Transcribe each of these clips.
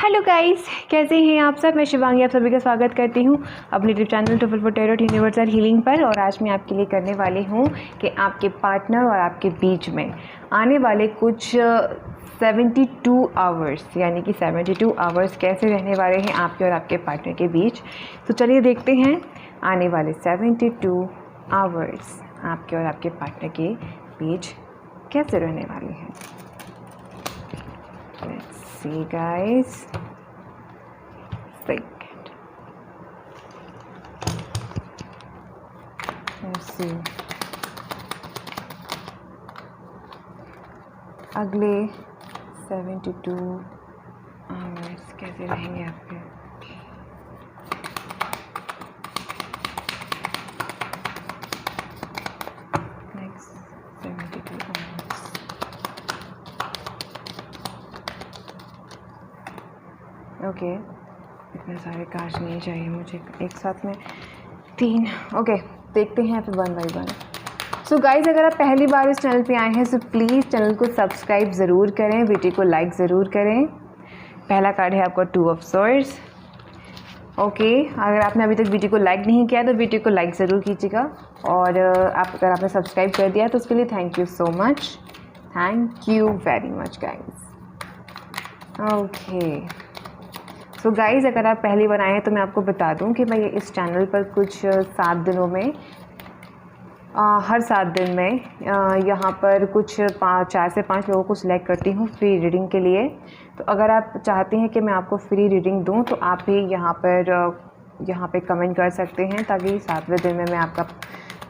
Hello guys, कैसे हैं आप सब। मैं शिवांगी आप सभी का स्वागत करती हूँ अपने यूट्यूब चैनल टूफल फॉर टैरोट यूनिवर्सल हीलिंग पर। और आज मैं आपके लिए करने वाली हूँ कि आपके पार्टनर और आपके बीच में आने वाले कुछ 72 आवर्स यानी कि 72 आवर्स कैसे रहने वाले हैं आपके और आपके पार्टनर के बीच। तो चलिए देखते हैं आने वाले 72 आवर्स आपके और आपके पार्टनर के बीच कैसे रहने वाले हैं। Let's see guys. Second. Let's see. अगले 72 आवर्स कैसे रहेंगे आपके। Next 72 hours. ओके, इतने सारे कार्ड्स नहीं चाहिए मुझे एक साथ में 3। ओके, देखते हैं फिर 1 बाय 1। सो गाइज़, अगर आप पहली बार इस चैनल पे आए हैं तो प्लीज़ चैनल को सब्सक्राइब ज़रूर करें, वीडियो को लाइक ज़रूर करें। पहला कार्ड है आपका 2 ऑफ स्वॉर्ड्स। ओके, अगर आपने अभी तक वीडियो को लाइक नहीं किया तो वीडियो को लाइक ज़रूर कीजिएगा। और अगर आपने सब्सक्राइब कर दिया तो उसके लिए thank you so much, thank you very much guys. Okay so guys, अगर आप पहली बार आए हैं तो मैं आपको बता दूं कि मैं इस चैनल पर कुछ 7 दिनों में हर 7 दिन में यहाँ पर कुछ 4 से 5 लोगों को सिलेक्ट करती हूँ फ्री रीडिंग के लिए। तो अगर आप चाहते हैं कि मैं आपको फ्री रीडिंग दूँ तो आप भी यहाँ पे कमेंट कर सकते हैं, ताकि 7वें दिन में मैं आपका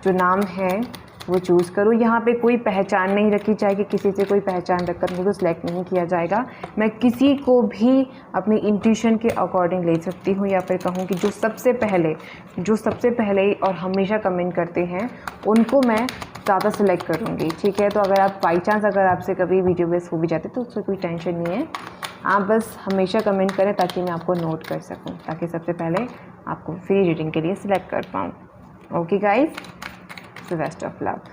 जो नाम है वो चूज़ करूँ। यहाँ पे कोई पहचान नहीं रखी जाएगी, किसी से कोई पहचान रखकर मुझे सिलेक्ट नहीं किया जाएगा। मैं किसी को भी अपनी इंट्यूशन के अकॉर्डिंग ले सकती हूँ, या फिर कहूँ कि जो सबसे पहले और हमेशा कमेंट करते हैं उनको मैं ज़्यादा सिलेक्ट करूँगी। ठीक है, तो अगर आप बाई चांस अगर आपसे कभी वीडियो बेस हो भी जाते तो उससे कोई टेंशन नहीं है, आप बस हमेशा कमेंट करें ताकि मैं आपको नोट कर सकूँ, ताकि सबसे पहले आपको फ्री रीडिंग के लिए सिलेक्ट कर पाऊँ। Okay guys, best of luck.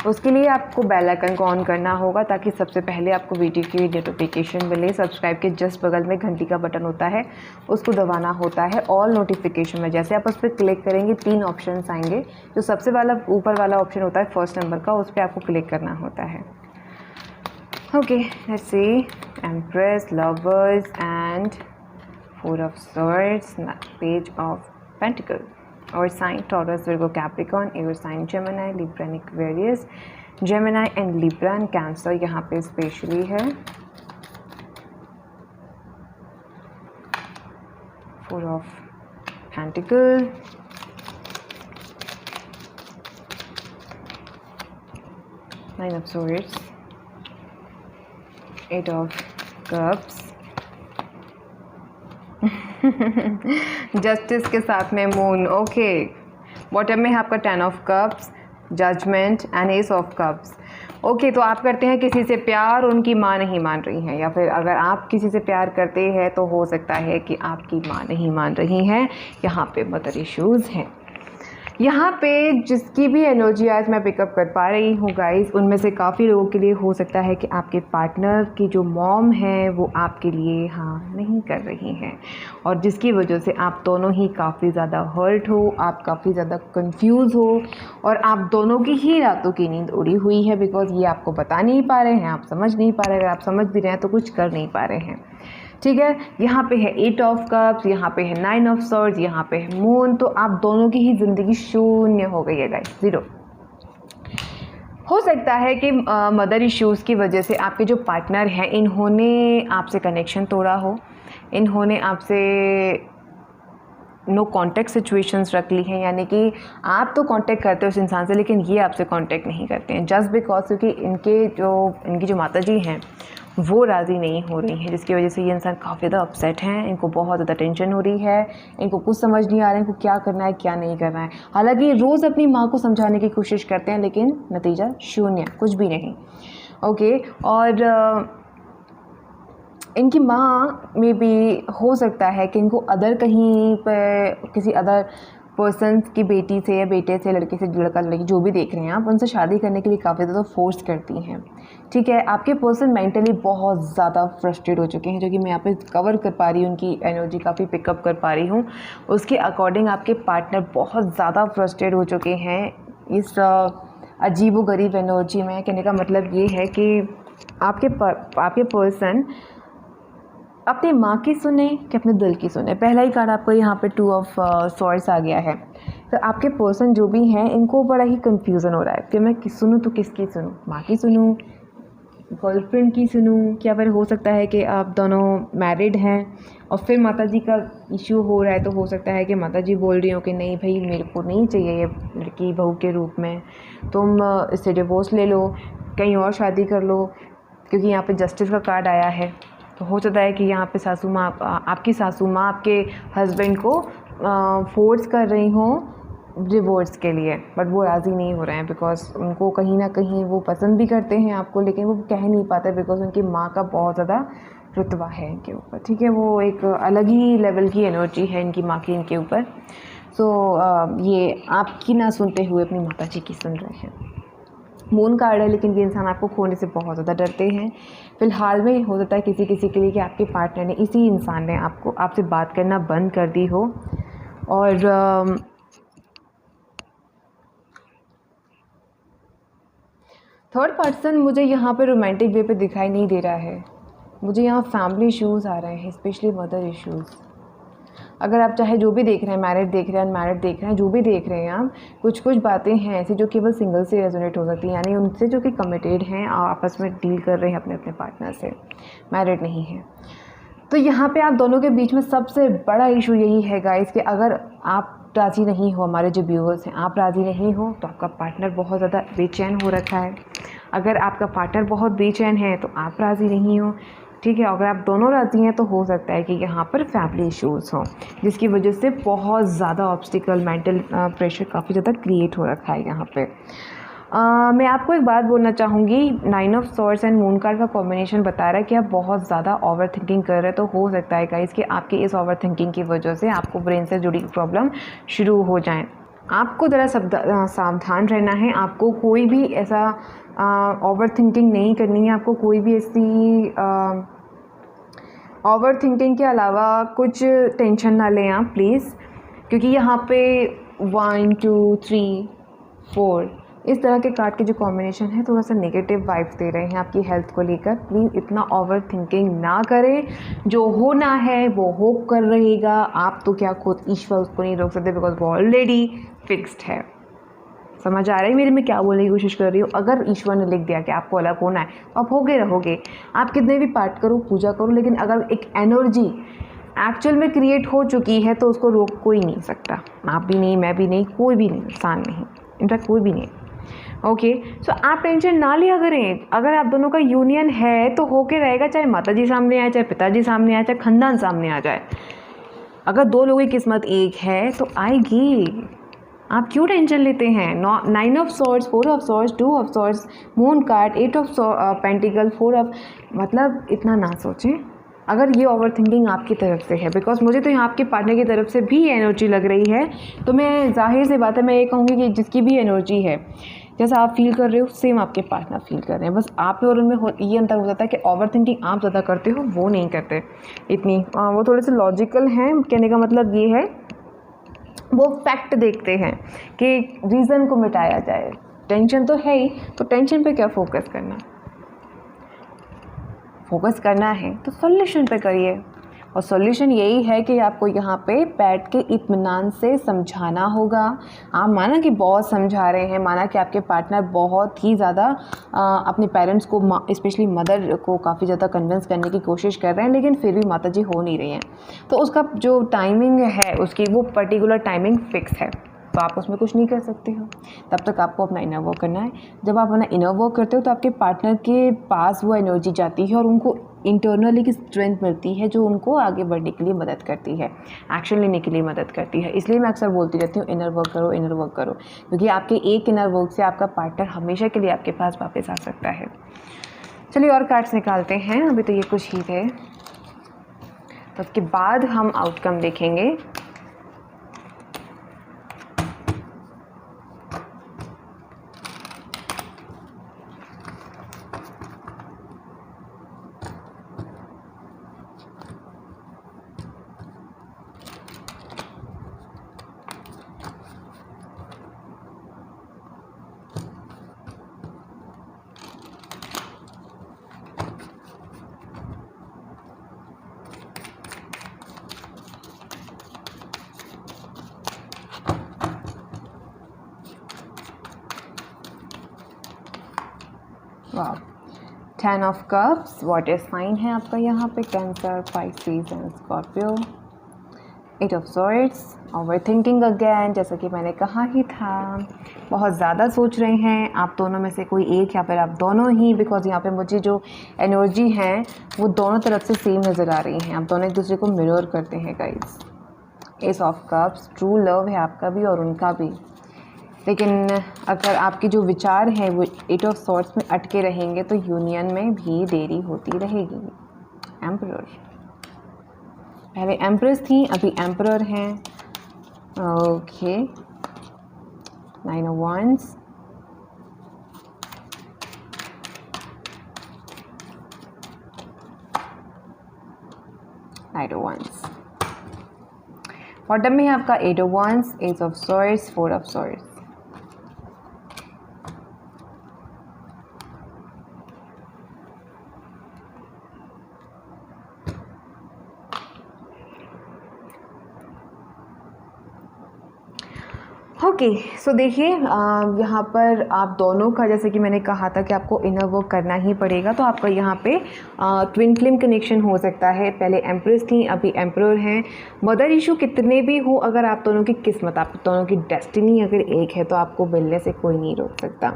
उसके लिए आपको बेल आइकन को ऑन करना होगा ताकि सबसे पहले आपको वीडियो की नोटिफिकेशन मिले। सब्सक्राइब के जस्ट बगल में घंटी का बटन होता है, उसको दबाना होता है। ऑल नोटिफिकेशन में जैसे आप उस पर क्लिक करेंगे 3 ऑप्शंस आएंगे। जो सबसे ऊपर वाला ऑप्शन होता है फर्स्ट नंबर का, उस पर आपको क्लिक करना होता है। Okay, let's see. Empress, Lovers and 4 of swords, page of pentacle. और sign Taurus, Virgo, Capricorn, air sign Gemini, Libra and Aquarius. Gemini and Libra and Cancer यहाँ पे स्पेशली है। 4 of pentacle, nine of swords, 8 of cups, justice के साथ में moon. Okay, bottom में है आपका 10 of cups, judgment and ace of cups. Okay, तो आप करते हैं किसी से प्यार, उनकी माँ नहीं मान रही हैं, या फिर अगर आप किसी से प्यार करते हैं तो हो सकता है कि आपकी माँ नहीं मान रही हैं। यहाँ पे मदर इश्यूज़ हैं। यहाँ पे जिसकी भी एनर्जी आज मैं पिकअप कर पा रही हूँ गाइस, उनमें से काफ़ी लोगों के लिए हो सकता है कि आपके पार्टनर की जो मॉम है वो आपके लिए हाँ नहीं कर रही हैं, और जिसकी वजह से आप दोनों ही काफ़ी ज़्यादा हर्ट हो, आप काफ़ी ज़्यादा कंफ्यूज हो, और आप दोनों की ही रातों की नींद उड़ी हुई है। बिकॉज ये आपको बता नहीं पा रहे हैं, आप समझ नहीं पा रहे हैं। अगर आप समझ भी रहे हैं तो कुछ कर नहीं पा रहे हैं। ठीक है, यहाँ पे है 8 ऑफ कप्स, यहाँ पे है 9 ऑफ स्वॉर्ड्स, यहाँ पे है मून। तो आप दोनों की ही ज़िंदगी शून्य हो गई है गाइस, 0। हो सकता है कि मदर इश्यूज़ की वजह से आपके जो पार्टनर हैं इन्होंने आपसे कनेक्शन तोड़ा हो, इन्होंने आपसे नो कांटेक्ट सिचुएशंस रख ली हैं। यानी कि आप तो कांटेक्ट करते हो उस इंसान से, लेकिन ये आपसे कांटेक्ट नहीं करते हैं, जस्ट बिकॉज क्योंकि इनकी जो माता जी हैं वो राज़ी नहीं हो रही हैं, जिसकी वजह से ये इंसान काफ़ी ज़्यादा अपसेट हैं। इनको बहुत ज़्यादा टेंशन हो रही है, इनको कुछ समझ नहीं आ रहा है इनको क्या करना है क्या नहीं करना है। हालांकि रोज़ अपनी माँ को समझाने की कोशिश करते हैं, लेकिन नतीजा शून्य, कुछ भी नहीं। ओके, और इनकी माँ में भी हो सकता है कि इनको अदर कहीं पे किसी अदर पर्सन की बेटी से या बेटे से, लड़के से, लड़का लड़की जो भी देख रहे हैं आप, उनसे शादी करने के लिए काफ़ी ज़्यादा फोर्स करती हैं। ठीक है, आपके पर्सन मेंटली बहुत ज़्यादा फ्रस्ट्रेट हो चुके हैं, जो कि मैं यहाँ पे कवर कर पा रही हूँ, उनकी एनर्जी काफ़ी पिकअप कर पा रही हूँ। उसके अकॉर्डिंग आपके पार्टनर बहुत ज़्यादा फ्रस्ट्रेट हो चुके हैं इस अजीबोगरीब एनर्जी में। कहने का मतलब ये है कि आपके पर्सन अपनी माँ की सुने कि अपने दिल की सुने। पहला ही कार्ड आपको यहाँ पे 2 ऑफ स्वॉर्ड्स आ गया है। तो आपके पर्सन जो भी हैं इनको बड़ा ही कंफ्यूजन हो रहा है कि मैं किस सुनूँ तो किसकी सुनूँ, माँ की सुनूँ, गर्लफ्रेंड की सुनूँ, क्या फिर हो सकता है कि आप दोनों मैरिड हैं और फिर माताजी का इश्यू हो रहा है। तो हो सकता है कि माताजी बोल रही हो कि नहीं भाई मेरे को नहीं चाहिए ये लड़की बहू के रूप में, तुम इससे डिवोर्स ले लो, कहीं और शादी कर लो, क्योंकि यहाँ पे जस्टिस का कार्ड आया है। तो हो सकता है कि यहाँ पे सासू माँ, आपकी सासू माँ आपके हस्बैंड को फोर्स कर रही हों डिवोर्स के लिए, बट वो राज़ी नहीं हो रहे हैं बिकॉज उनको कहीं ना कहीं वो पसंद भी करते हैं आपको, लेकिन वो कह नहीं पाते बिकॉज उनकी माँ का बहुत ज़्यादा रुतबा है इनके ऊपर। ठीक है, वो एक अलग ही लेवल की एनर्जी है इनकी माँ की इनके ऊपर। सो ये आपकी ना सुनते हुए अपनी माता जी की सुन रहे हैं। मून कार्ड है, लेकिन ये इंसान आपको खोने से बहुत ज़्यादा डरते हैं। फ़िलहाल में हो सकता है किसी किसी के लिए कि आपके पार्टनर ने, इसी इंसान ने आपसे बात करना बंद कर दी हो। और थर्ड पर्सन मुझे यहाँ पे रोमांटिक वे पे दिखाई नहीं दे रहा है। मुझे यहाँ फैमिली इश्यूज़ आ रहे हैं, स्पेशली मदर इश्यूज़। अगर आप चाहे जो भी देख रहे हैं, मैरिड देख रहे हैं, अनमैरिड देख रहे हैं, जो भी देख रहे हैं आप, कुछ कुछ बातें हैं ऐसी जो केवल सिंगल से रेजोनेट हो सकती हैं, यानी उनसे जो कि कमिटेड हैं, आपस में डील कर रहे हैं अपने अपने पार्टनर से, मैरिड नहीं है। तो यहाँ पे आप दोनों के बीच में सबसे बड़ा इशू यही है गाइस कि अगर आप राज़ी नहीं हो, हमारे जो व्यूअर्स हैं, आप राज़ी नहीं हो तो आपका पार्टनर बहुत ज़्यादा बेचैन हो रखा है। अगर आपका पार्टनर बहुत बेचैन है तो आप राज़ी नहीं हो। ठीक है, अगर आप दोनों राज़ी हैं तो हो सकता है कि यहाँ पर फैमिली इश्यूज़ हों, जिसकी वजह से बहुत ज़्यादा ऑब्स्टिकल, मेंटल प्रेशर काफ़ी ज़्यादा क्रिएट हो रखा है यहाँ पे। मैं आपको एक बात बोलना चाहूँगी, 9 of swords and moon card का कॉम्बिनेशन बता रहा है कि आप बहुत ज़्यादा ओवर थिंकिंग कर रहे हैं। तो हो सकता है गाइस कि आपकी इस ओवर थिंकिंग की वजह से आपको ब्रेन से जुड़ी प्रॉब्लम शुरू हो जाएँ। आपको ज़रा सावधान रहना है। आपको कोई भी ऐसा ओवर थिंकिंग नहीं करनी है। आपको कोई भी ऐसी ओवर थिंकिंग के अलावा कुछ टेंशन ना लें आप प्लीज़, क्योंकि यहाँ पे 1 2 3 4 इस तरह के कार्ड के जो कॉम्बिनेशन है थोड़ा सा नेगेटिव वाइब्स दे रहे हैं आपकी हेल्थ को लेकर। प्लीज़ इतना ओवर थिंकिंग ना करें। जो होना है वो हो कर रहेगा। आप तो क्या खुद ईश्वर उसको नहीं रोक सकते बिकॉज वो ऑलरेडी फिक्स्ड है। समझ आ रहा है मेरे मैं क्या बोलने की कोशिश कर रही हूँ? अगर ईश्वर ने लिख दिया कि आपको अलग होना है तो आप होगे रहोगे। आप कितने भी पाठ करो, पूजा करो, लेकिन अगर एक एनर्जी एक्चुअल में क्रिएट हो चुकी है तो उसको रोक कोई नहीं सकता। आप भी नहीं, मैं भी नहीं, कोई भी नहीं, इंसान नहीं, इनफैक्ट कोई भी नहीं। ओके, सो आप टेंशन ना लिया करें। अगर आप दोनों का यूनियन है तो होके रहेगा, चाहे माताजी सामने आए, चाहे पिताजी सामने आए, चाहे खानदान सामने आ जाए। अगर दो लोगों की किस्मत एक है तो आएगी। आप क्यों टेंशन लेते हैं? 9 of swords, 4 of swords, 2 of swords, moon card, 8 of pentacle, 4 of, मतलब इतना ना सोचें। अगर ये ओवर थिंकिंग आपकी तरफ से है, बिकॉज मुझे तो यहाँ आपके पार्टनर की तरफ से भी एनर्जी लग रही है, तो मैं जाहिर सी बात है मैं ये कहूँगी कि जिसकी भी एनर्जी है, जैसा आप फील कर रहे हो सेम आपके पार्टनर फील कर रहे हैं। बस आप और उनमें ये अंतर हो जाता है कि ओवर थिंकिंग आप ज़्यादा करते हो, वो नहीं करते इतनी। वो थोड़े से लॉजिकल हैं। कहने का मतलब ये है वो फैक्ट देखते हैं कि रीज़न को मिटाया जाए। टेंशन तो है ही, तो टेंशन पे क्या फोकस करना, फोकस करना है तो सॉल्यूशन पे करिए। और सॉल्यूशन यही है कि आपको यहाँ पे बैठ के इत्मीनान से समझाना होगा। आप माना कि बहुत समझा रहे हैं, माना कि आपके पार्टनर बहुत ही ज़्यादा अपने पेरेंट्स को, स्पेशली मदर को काफ़ी ज़्यादा कन्विंस करने की कोशिश कर रहे हैं, लेकिन फिर भी माताजी हो नहीं रही हैं। तो उसका जो टाइमिंग है, उसकी वो पर्टिकुलर टाइमिंग फिक्स है, तो आप उसमें कुछ नहीं कर सकते हो। तब तक आपको अपना इनर वर्क करना है। जब आप अपना इनर वर्क करते हो तो आपके पार्टनर के पास वो एनर्जी जाती है और उनको इंटरनली की स्ट्रेंथ मिलती है जो उनको आगे बढ़ने के लिए मदद करती है, एक्शन लेने के लिए मदद करती है। इसलिए मैं अक्सर बोलती रहती हूँ इनर वर्क करो, इनर वर्क करो, क्योंकि आपके एक इनर वर्क से आपका पार्टनर हमेशा के लिए आपके पास वापस आ सकता है। चलिए और कार्ड्स निकालते हैं। अभी तो ये कुछ ही थे, तो उसके बाद हम आउटकम देखेंगे। वाह, 10 ऑफ कप्स, वाटर साइन है आपका यहाँ पे, cancer, Pisces and Scorpio. 8 of swords, over thinking again, जैसा कि मैंने कहा ही था, बहुत ज़्यादा सोच रहे हैं आप दोनों में से कोई एक या फिर आप दोनों ही, बिकॉज यहाँ पे मुझे जो एनर्जी है वो दोनों तरफ से सेम नज़र आ रही हैं, आप दोनों एक दूसरे को मिरर करते हैं guys. S of cups, true love है आपका भी और उनका भी, लेकिन अगर आपके जो विचार हैं वो 8 ऑफ सॉर्ड्स में अटके रहेंगे तो यूनियन में भी देरी होती रहेगी। एम्परर, पहले एम्प्रेस थी, अभी एम्परर हैं। Okay, 9 of wands, Knight of wands। Bottom में है आपका 8 of wands, ace of swords, 4 of swords। Okay, so देखिए यहाँ पर आप दोनों का, जैसे कि मैंने कहा था कि आपको इनर वर्क करना ही पड़ेगा, तो आपका यहाँ पे ट्विन फ्लेम कनेक्शन हो सकता है। पहले एम्प्रेस थी, अभी एम्परर हैं। मदर इशू कितने भी हो, अगर आप दोनों की किस्मत, आप दोनों की डेस्टिनी अगर एक है तो आपको मिलने से कोई नहीं रोक सकता।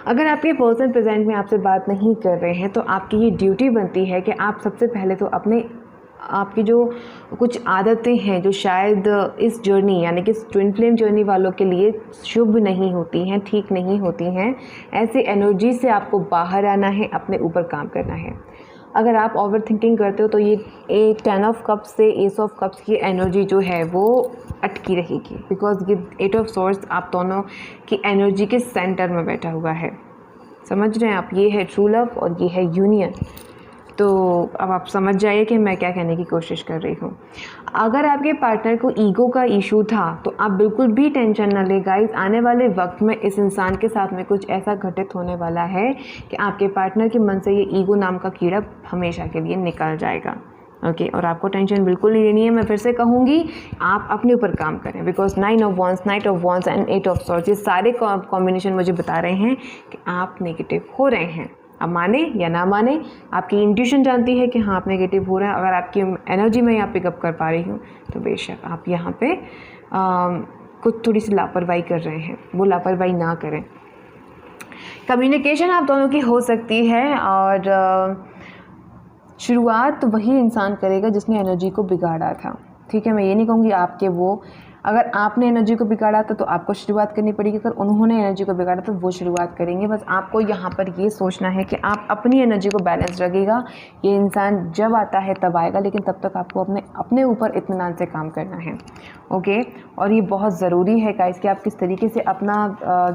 अगर आपके पर्सन प्रेजेंट में आपसे बात नहीं कर रहे हैं तो आपकी ये ड्यूटी बनती है कि आप सबसे पहले तो अपने, आपकी जो कुछ आदतें हैं जो शायद इस जर्नी यानी कि ट्विन फ्लेम जर्नी वालों के लिए शुभ नहीं होती हैं, ठीक नहीं होती हैं, ऐसे एनर्जी से आपको बाहर आना है, अपने ऊपर काम करना है। अगर आप ओवर थिंकिंग करते हो तो ये 10 ऑफ कप्स से एस ऑफ कप्स की एनर्जी जो है वो अटकी रहेगी, बिकॉज ये 8 ऑफ सॉर्ड्स आप दोनों की एनर्जी के सेंटर में बैठा हुआ है। समझ रहे हैं आप, ये है ट्रू लव और ये है यूनियन। तो अब आप समझ जाइए कि मैं क्या कहने की कोशिश कर रही हूँ। अगर आपके पार्टनर को ईगो का इशू था तो आप बिल्कुल भी टेंशन ना ले गाइस, आने वाले वक्त में इस इंसान के साथ में कुछ ऐसा घटित होने वाला है कि आपके पार्टनर के मन से ये ईगो नाम का कीड़ा हमेशा के लिए निकल जाएगा। ओके, और आपको टेंशन बिल्कुल नहीं लेनी है। मैं फिर से कहूँगी, आप अपने ऊपर काम करें, because 9 of wands, night of wands and 8 of swords, ये सारे कॉम्बिनेशन मुझे बता रहे हैं कि आप नेगेटिव हो रहे हैं। अब माने या ना माने, आपकी इंट्यूशन जानती है कि हाँ आप नेगेटिव हो रहे हैं। अगर आपकी एनर्जी मैं यहाँ पिकअप कर पा रही हूँ तो बेशक आप यहाँ पे कुछ थोड़ी सी लापरवाही कर रहे हैं, वो लापरवाही ना करें। कम्युनिकेशन आप दोनों की हो सकती है और शुरुआत वही इंसान करेगा जिसने एनर्जी को बिगाड़ा था। ठीक है, मैं ये नहीं कहूँगी आपके वो, अगर आपने एनर्जी को बिगाड़ा था तो आपको शुरुआत करनी पड़ेगी, अगर उन्होंने एनर्जी को बिगाड़ा तो वो शुरुआत करेंगे। बस आपको यहाँ पर ये सोचना है कि आप अपनी एनर्जी को बैलेंस रखिएगा। ये इंसान जब आता है तब आएगा, लेकिन तब तक आपको अपने ऊपर इत्मीनान से काम करना है। ओके, और ये बहुत ज़रूरी है गाइस कि आप किस तरीके से अपना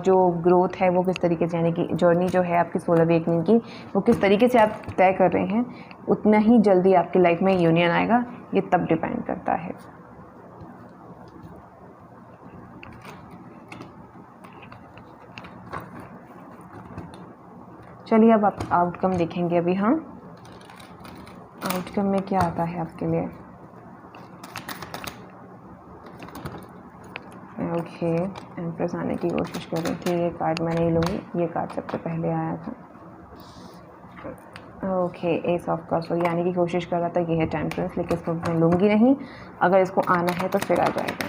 जो ग्रोथ है वो किस तरीके से, यानी कि जर्नी जो है आपकी सोल अवेकनिंग की, वो किस तरीके से आप तय कर रहे हैं, उतना ही जल्दी आपकी लाइफ में यूनियन आएगा। ये तब डिपेंड करता है। चलिए अब आप आउटकम देखेंगे। अभी हम आउटकम में क्या आता है आपके लिए। ओके, एम्प्रेस आने की कोशिश कर रही थी, ये कार्ड मैं नहीं लूँगी, ये कार्ड सबसे पहले आया था। ओके, एस ऑफ कप्स, ये आने की कोशिश कर रहा था, ये है टेम्परेंस, लेकिन इसको मैं लूँगी नहीं। अगर इसको आना है तो फिर आ जाएगा।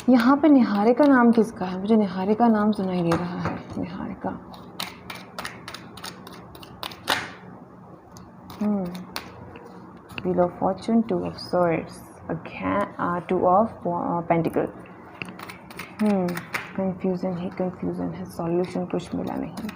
यहाँ पे निहारिका नाम किसका है? मुझे निहारिका नाम सुनाई दे रहा है। Niharika, wheel of Fortune, 2 of swords, again 2 of pentacle. Confusion he confusion है, सॉल्यूशन कुछ मिला नहीं।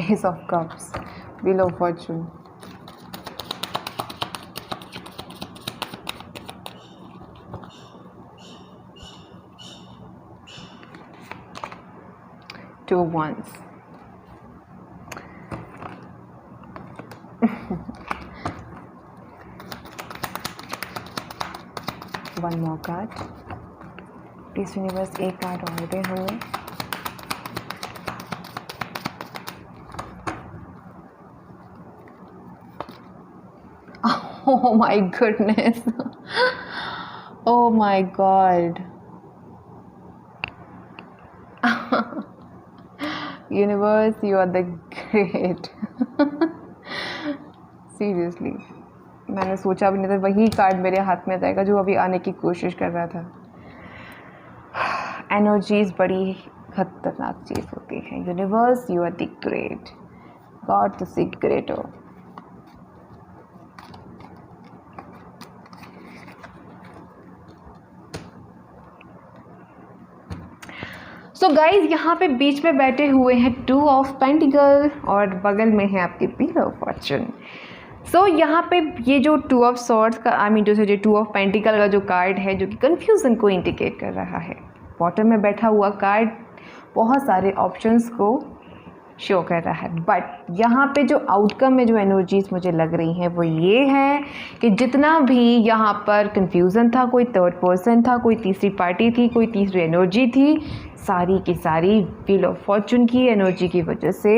Ace of Cups, Wheel of Fortune, Two of Wands, one more card, please universe एक कार्ड और दे हमें। Oh my goodness. Oh my God. Universe, you are the great. Seriously. मैंने सोचा भी नहीं था वही कार्ड मेरे हाथ में जाएगा जो अभी आने की कोशिश कर रहा था। एनर्जीज बड़ी खतरनाक चीज़ होती है। Universe, you are the great god, the secret. So guys यहाँ पे बीच में बैठे हुए हैं 2 ऑफ पेंटिकल और बगल में है आपके व्हील ऑफ फॉर्चून। सो यहाँ पे ये जो 2 ऑफ सॉर्ड्स का जो 2 ऑफ पेंटिकल का जो कार्ड है जो कि कन्फ्यूज़न को इंडिकेट कर रहा है। बॉटम में बैठा हुआ कार्ड बहुत सारे ऑप्शंस को शो कर रहा है, बट यहाँ पे जो आउटकम में जो एनर्जीज मुझे लग रही हैं वो ये है कि जितना भी यहाँ पर कन्फ्यूज़न था, कोई थर्ड पर्सन था, कोई तीसरी पार्टी थी, कोई तीसरी एनर्जी थी, सारी की सारी व्हील ऑफ फॉर्चून की एनर्जी की वजह से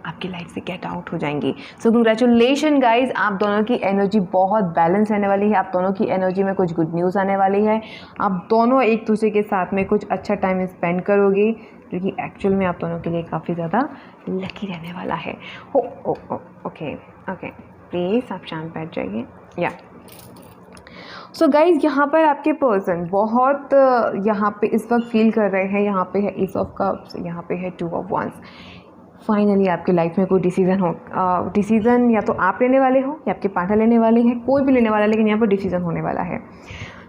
आपकी लाइफ से गेट आउट हो जाएंगी। सो कंग्रेचुलेशन गाइज, आप दोनों की एनर्जी बहुत बैलेंस रहने वाली है। आप दोनों की एनर्जी में कुछ गुड न्यूज़ आने वाली है। आप दोनों एक दूसरे के साथ में कुछ अच्छा टाइम स्पेंड करोगे जो कि एक्चुअल में आप दोनों के लिए काफ़ी ज़्यादा लकी रहने वाला है। ओके प्लीज़ आप शांत बैठ जाइए। या सो गाइज यहाँ पर आपके पर्सन बहुत यहाँ पे इस वक्त फील कर रहे हैं। यहाँ पे है एस ऑफ कप्स, यहाँ पे है 2 ऑफ वंस। फाइनली आपकी लाइफ में कोई डिसीज़न या तो आप लेने वाले हो या आपके पार्टनर लेने वाले हैं, कोई भी लेने वाला है, लेकिन यहाँ पर डिसीज़न होने वाला है।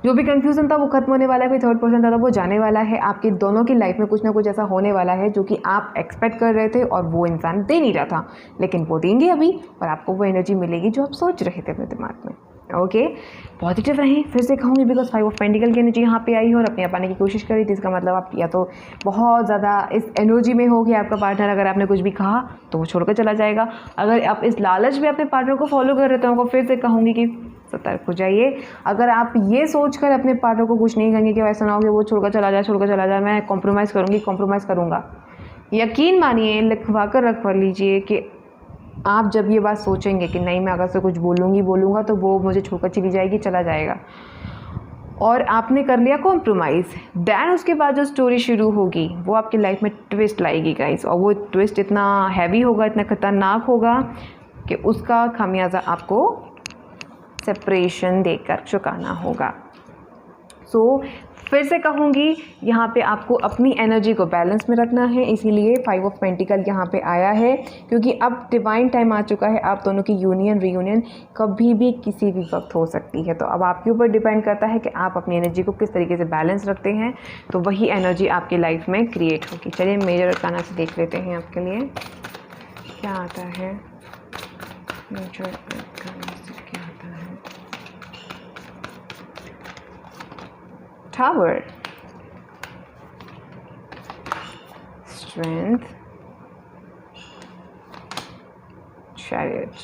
जो भी कंफ्यूजन था वो खत्म होने वाला है, कोई थर्ड पर्सन था वो जाने वाला है। आपके दोनों की लाइफ में कुछ ना कुछ ऐसा होने वाला है जो कि आप एक्सपेक्ट कर रहे थे और वो इंसान दे नहीं रहा था, लेकिन वो देंगे अभी और आपको वो एनर्जी मिलेगी जो आप सोच रहे थे अपने दिमाग में। ओके, पॉजिटिव रहें। फिर से कहूँगी बिकॉज 5 ऑफ पेंटिकल की एनर्जी यहाँ पे आई है और अपने आप आने की कोशिश करी थी। इसका मतलब आप या तो बहुत ज़्यादा इस एनर्जी में हो कि आपका पार्टनर अगर आपने कुछ भी कहा तो वो छोड़कर चला जाएगा। अगर आप इस लालच में अपने पार्टनर को फॉलो कर रहे थे, उनको फिर से कहूँगी कि सतर्क हो जाइए। अगर आप ये सोचकर अपने पार्टनर को कुछ नहीं कहेंगे कि ऐसा ना हो कि वो छोड़कर चला जाए, मैं कॉम्प्रोमाइज़ करूँगा, यकीन मानिए, लिखवा कर रख लीजिए कि आप जब ये बात सोचेंगे कि नहीं मैं अगर से कुछ बोलूँगा तो वो मुझे छोड़कर चला जाएगा, और आपने कर लिया कॉम्प्रोमाइज़, दैन उसके बाद जो स्टोरी शुरू होगी वो आपकी लाइफ में ट्विस्ट लाएगी गाइस। और वो ट्विस्ट इतना हैवी होगा, इतना ख़तरनाक होगा कि उसका खामियाजा आपको सेपरेशन देकर चुकाना होगा। सो फिर से कहूँगी, यहाँ पे आपको अपनी एनर्जी को बैलेंस में रखना है। इसीलिए 5 ऑफ पेंटिकल यहाँ पे आया है, क्योंकि अब डिवाइन टाइम आ चुका है। आप दोनों की रीयूनियन कभी भी किसी भी वक्त हो सकती है। तो अब आपके ऊपर डिपेंड करता है कि आप अपनी एनर्जी को किस तरीके से बैलेंस रखते हैं, तो वही एनर्जी आपकी लाइफ में क्रिएट होगी। चलिए मेजर अरकाना से देख लेते हैं आपके लिए क्या आता है। मेजर अरकाना से क्या आता है? Tower, Strength, Chariot,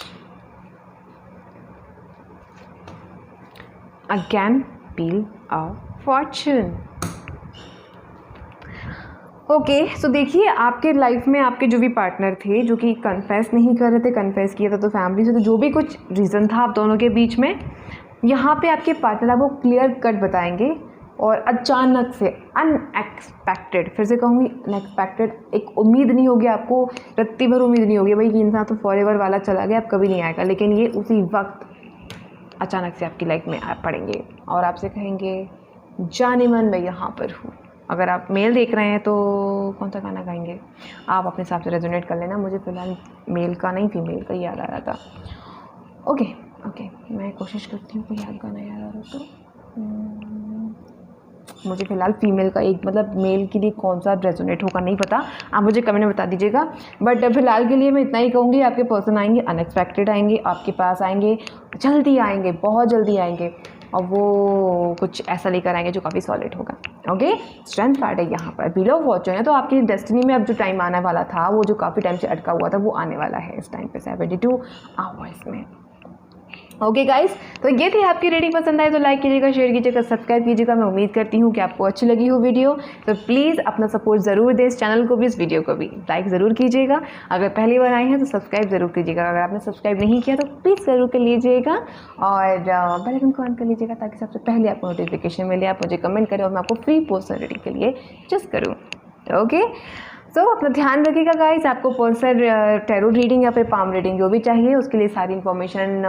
again Wheel of Fortune। Okay, so देखिए आपके लाइफ में आपके जो भी पार्टनर थे जो कि कन्फेस नहीं कर रहे थे, कन्फेस किया था तो फैमिली से, तो जो भी कुछ रीज़न था आप दोनों के बीच में, यहाँ पे आपके पार्टनर आपको क्लियर कट बताएंगे और अचानक से अनएक्सपेक्टेड, फिर से कहूँगी अनएक्सपेक्टेड, एक उम्मीद नहीं होगी आपको, रत्ती भर उम्मीद नहीं होगी भाई कि इंसान तो फॉरएवर वाला चला गया, अब कभी नहीं आएगा, लेकिन ये उसी वक्त अचानक से आपकी लाइफ में आ पड़ेंगे और आपसे कहेंगे जाने मन मैं यहाँ पर हूँ। अगर आप मेल देख रहे हैं तो कौन सा गाना गाएंगे आप अपने हिसाब से रेजोनेट कर लेना। मुझे फ़िलहाल मेल का नहीं फीमेल का याद आ रहा था। ओके, मैं कोशिश करती हूँ कोई याद गाना याद आ रहा तो मुझे फ़िलहाल फीमेल का एक, मतलब मेल के लिए कौन सा रेजोनेट होगा नहीं पता, आप मुझे कमेंट में बता दीजिएगा। बट फ़िलहाल के लिए मैं इतना ही कहूँगी, आपके पर्सन आएंगे, अनएक्सपेक्टेड आएंगे, आपके पास आएंगे, जल्दी आएंगे, बहुत जल्दी आएंगे, और वो कुछ ऐसा लेकर आएंगे जो काफ़ी सॉलिड होगा। ओके, स्ट्रेंथ कार्ड है यहाँ पर, व्हील ऑफ फॉर्चून है। तो आपकी डेस्टिनी में अब जो टाइम आने वाला था, वो जो काफ़ी टाइम से अटका हुआ था, वो आने वाला है इस टाइम पे 72 आवर्स में। ओके गाइस, तो ये थी आपकी रीडिंग। पसंद आए तो लाइक कीजिएगा, शेयर कीजिएगा, सब्सक्राइब कीजिएगा। मैं उम्मीद करती हूँ कि आपको अच्छी लगी हो वीडियो। तो प्लीज़ अपना सपोर्ट ज़रूर दें, इस चैनल को भी, इस वीडियो को भी लाइक ज़रूर कीजिएगा। अगर पहली बार आए हैं तो सब्सक्राइब ज़रूर कीजिएगा। अगर आपने सब्सक्राइब नहीं किया तो प्लीज़ ज़रूर कर लीजिएगा और बेल आइकन को ऑन कर लीजिएगा ताकि सबसे पहले आपको नोटिफिकेशन मिले, आप मुझे कमेंट करें और मैं आपको फ्री पर्सनल रीडिंग के लिए चूज़ करूँ। ओके, सो अपना ध्यान रखिएगा गाइस। आपको पर्सनल टैरो रीडिंग या फिर पाम रीडिंग जो भी चाहिए उसके लिए सारी इन्फॉर्मेशन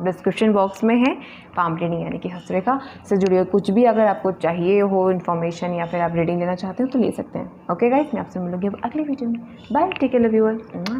डिस्क्रिप्शन बॉक्स में है। पाम रीडिंग यानी कि हस्तरेखा से जुड़ी हुई कुछ भी अगर आपको चाहिए हो इन्फॉर्मेशन या फिर आप रीडिंग लेना चाहते हो तो ले सकते हैं। ओके गाइस, मैं आपसे मिलूंगी अब अगली वीडियो में। Bye, take care, love you all.